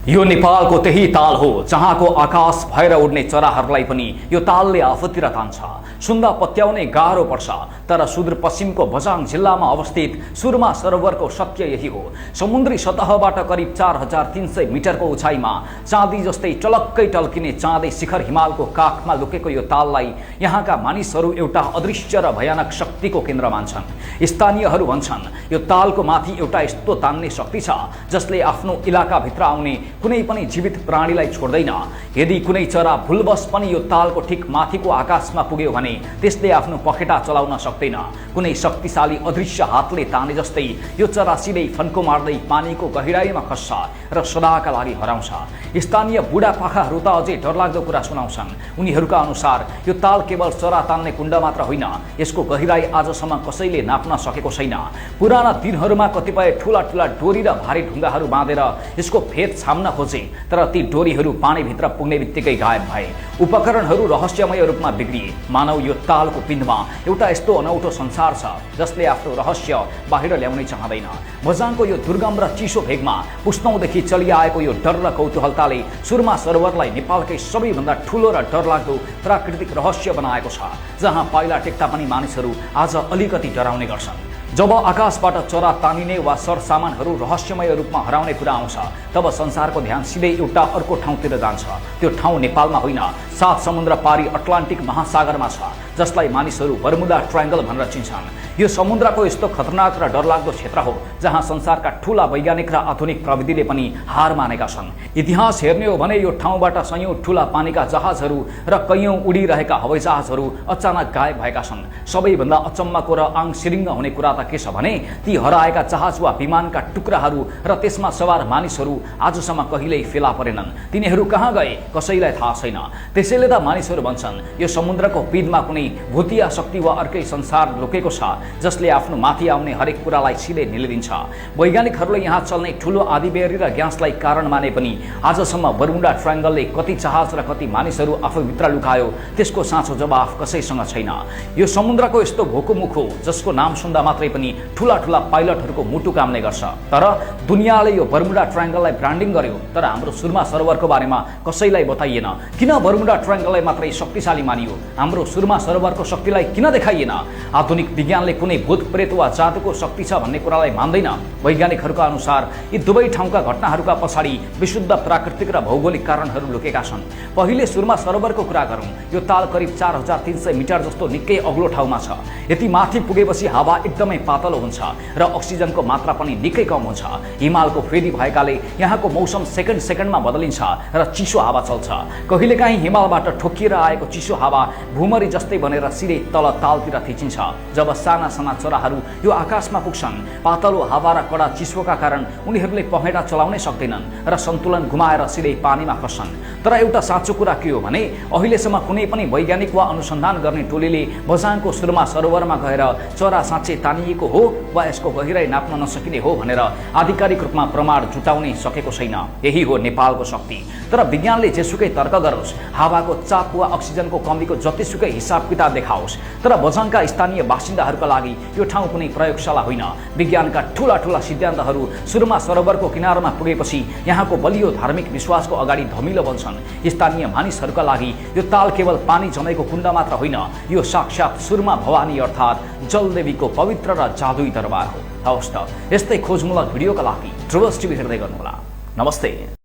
यो नेपालको त्यही ताल हो जहाँको आकाश भएर उड्ने चराहरूलाई पनि यो तालले आफूतिर तान्छ। सुन्दा पत्याउनै गाह्रो पर्छ, तर सुदूरपश्चिमको बझाङ जिल्लामा अवस्थित सुरमा सरोवरको सत्य यही हो। समुद्री सतहबाट करिब 4300 मिटरको उचाइमा चाँदी जस्तै टलक्कै टल्किने चाँदै शिखर हिमालको काखमा लुकेको यो ताललाई यहाँका मानिसहरू एउटा अदृश्य र भयानक शक्तिको केन्द्र मान्छन्। स्थानीयहरू भन्छन् यो तालको माथि एउटा यस्तो तान्ने शक्ति छ जसले आफ्नो इलाकाभित्र आउने कुनै पनि जीवित प्राणीलाई छोड्दैन। यदि कुनै चरा भुलवश पनि यो तालको ठिक माथिको आकाशमा पुग्यो भने त्यसले आफ्नो पखेटा चलाउन सक्दैन। कुनै शक्तिशाली अदृश्य हातले ताने जस्तै यो चरा सिधै फन्को मार्दै पानीको गहिराईमा खस्छ र सदाका लागि हराउँछ। स्थानीय बुढापाकाहरू त अझै डरलाग्दो कुरा सुनाउँछन्। उनीहरूका अनुसार यो ताल केवल चरा तान्ने कुण्ड मात्र होइन, यसको गहिराई आजसम्म कसैले नाप्न सकेको छैन। पुराना दिनहरूमा कतिपय ठूला ठूला डोरी र भारी ढुङ्गाहरू बाँधेर यसको फेद छाम्न खोजे, तर ती डोरीहरू पानीभित्र पुग्ने बित्तिकै गायब भए। उपकरणहरू रहस्यमय रूपमा बिग्रिए। मानव यो तालको पिण्डमा एउटा यस्तो अनौठो संसार छ जसले आफ्नो रहस्य बाहिर ल्याउनै चाहँदैन। बझाङको यो दुर्गम र चिसो भेगमा पुस्तौँदेखि चलिआएको यो डर र कौतूहलताले सुरमा सरोवरलाई नेपालकै सबैभन्दा ठूलो र डरलाग्दो प्राकृतिक रहस्य बनाएको छ, जहाँ पाइला टेक्दा पनि मानिसहरू आज अलिकति डराउने गर्छन्। जब आकाशबाट चरा तानिने वा सरसामानहरू रहस्यमय रूपमा हराउने कुरा आउँछ, तब संसारको ध्यान सिधै एउटा अर्को ठाउँतिर जान्छ। त्यो ठाउँ नेपालमा होइन, 7 समुद्र पारी अटलान्टिक महासागरमा छ, जसलाई मानिसहरू बर्मुडा ट्रायंगल भनेर चिन्छन्। यो समुद्रको यस्तो खतरनाक र डरलाग्दो क्षेत्र हो जहाँ संसारका ठूला वैज्ञानिक र आधुनिक प्रविधिले पनि हार मानेका छन्। इतिहास हेर्ने हो भने यो ठाउँबाट सयौं ठूला पानीका जहाजहरू र कैयौं उडिरहेका हवाईजहाजहरू अचानक गायब भएका छन्। सबैभन्दा अचम्मको र आङ सिरिङ्ग हुने कुरा के छ भने ती हराएका जहाज वा विमानका टुक्राहरू र त्यसमा सवार मानिसहरू आजसम्म कहिल्यै फेला परेनन्। तिनीहरू कहाँ गए कसैलाई थाहा छैन। त्यसैले त मानिसहरू भन्छन् यो समुद्रको पिँधमा कुनै भूतिया शक्ति वा अर्कै संसार लुकेको छ जसले आफ्नो माथि आउने हरेक कुरालाई सिधै निलिदिन्छ। वैज्ञानिकहरूले यहाँ चल्ने ठूलो आँधीबेहरी र ग्यासलाई कारण माने पनि आजसम्म बर्मुडा ट्रायंगलले कति जहाज र कति मानिसहरू आफूभित्र लुकायो त्यसको साँचो जवाफ कसैसँग छैन। यो समुद्रको यस्तो भोकोमुख हो जसको नाम सुन्दा मात्रै पनि ठूला ठूला पाइलटहरूको मुटु काम्ने गर्छ। तर दुनियाँले यो बर्मुडा ट्रायंगललाई ब्रान्डिङ गर्यो, तर हाम्रो सुरमा सरोवरको बारेमा कसैलाई बताइएन। किन बर्मुडा ट्रायंगललाई मात्रै शक्तिशाली मानियो? हाम्रो सुरमा सरोवरको शक्तिलाई किन देखाइएन? आधुनिक विज्ञानले कुनै भूत प्रेत वा जादुको शक्ति छ भन्ने कुरालाई मान्दैन। वैज्ञानिकहरूका अनुसार यी दुवै ठाउँका घटनाहरूका पछाडि विशुद्ध प्राकृतिक र भौगोलिक कारणहरू लुकेका छन्। पहिले सुरमा सरोवरको कुरा गरौँ। यो ताल करिब 4300 मिटर जस्तो निकै अग्लो ठाउँमा छ। यति माथि पुगेपछि हावा एकदमै पातलो हुन्छ र अक्सिजनको मात्रा पनि निकै कम हुन्छ। हिमालको फेदी भएकाले यहाँको मौसम सेकेन्डमा बदलिन्छ र चिसो हावा चल्छ। कहिलेकाहीँ हिमालबाट ठोकिएर आएको चिसो हावा भूमरी जस्तै बनेर सिधै तल तालतिर थिचिन्छ। जब साना साना चराहरू यो आकाशमा पुग्छन्, पातलो हावा र कडा चिसोका कारण उनीहरूले पखेटा चलाउनै सक्दैनन् र सन्तुलन गुमाएर सिधै पानीमा खस्छन्। तर एउटा साँचो कुरा के हो भने अहिलेसम्म कुनै पनि वैज्ञानिक वा अनुसन्धान गर्ने टोलीले बझाङको सुरमा सरोवरमा गएर चरा साँच्चै तानिएको हो वा यसको गहिराई नाप्न नसकिने हो भनेर आधिकारिक रूपमा प्रमाण जुटाउनै सकेको छैन। यही हो नेपालको शक्ति। तर विज्ञानले जेसुकै तर्क गरोस्, हावाको चाप वा अक्सिजनको कमीको जतिसुकै हिसाब किताब देखाओस्, तर बझाङका स्थानीय बासिन्दाहरूका लागि यो ठाउँ कुनै प्रयोगशाला होइन। विज्ञानका ठूला ठूला सिद्धान्तहरू सुरमा सरोवरको किनारमा पुगेपछि यहाँको बलियो धार्मिक विश्वासको अगाडि धमिलो बन्छन्। स्थानीय मानिसहरूका लागि यो ताल केवल पानी जमेको कुण्ड मात्र होइन, यो साक्षात सुरमा भवानी अर्थात् जलदेवीको पवित्र र जादुई दरबार हो। हवस् त, यस्तै खोजमूलक भिडियोका लागि ध्रुवस टिभी हेर्दै गर्नुहोला। नमस्ते।